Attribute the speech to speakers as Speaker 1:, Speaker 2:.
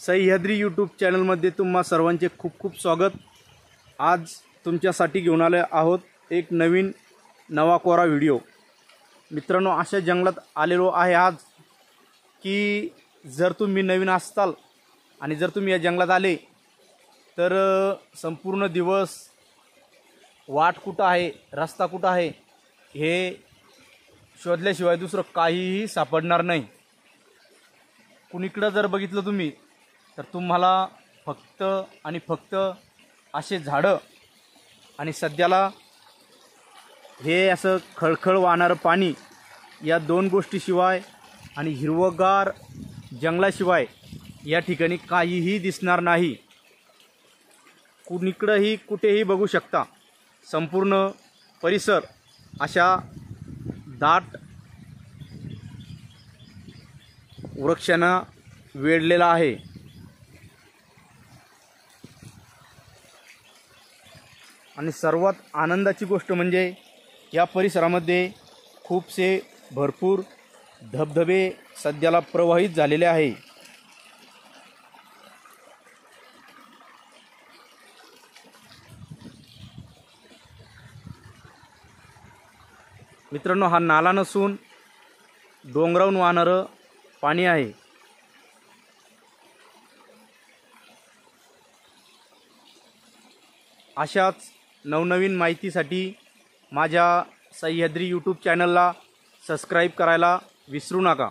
Speaker 1: Sahyadri YouTube चॅनलमध्ये तुम्हा सर्वांचे खूप खूप स्वागत। आज तुमच्यासाठी घेऊन आले आहोत एक नवा कोरा व्हिडिओ। मित्रांनो, अशा जंगलात आलेलो आहे आज की जर तुम्ही नवीन असताल आणि जर तुम्ही या जंगलात आले तर संपूर्ण दिवस वाट कुठं आहे, रस्ता कुठं आहे हे शोधल्याशिवाय दुसरं काहीही सापडणार नाही। कुणीकडे जर बघितलं तुम्ही तर तुम्हाला फक्त आणि फक्त असे झाडं आणि सध्याला हे असं खळखळ वाहणारं पाणी या दोन गोष्टीशिवाय आणि हिरवगार जंगलाशिवाय या ठिकाणी काहीही दिसणार नाही। कुणीकडेही कुठेही बघू शकता, संपूर्ण परिसर अशा दाट वृक्षांना वेढलेला आहे। आणि सर्वात आनंदाची गोष्ट म्हणजे या परिसरामध्ये खूपसे भरपूर धबधबे सध्याला प्रवाहित झालेले आहे। मित्रांनो, हा नाला नसून डोंगरावरून वाहणारं पाणी आहे। अशाच नवनवीन माहितीसाठी माझ्या सह्याद्री यूट्यूब चॅनलला सबस्क्राईब करायला विसरू नका।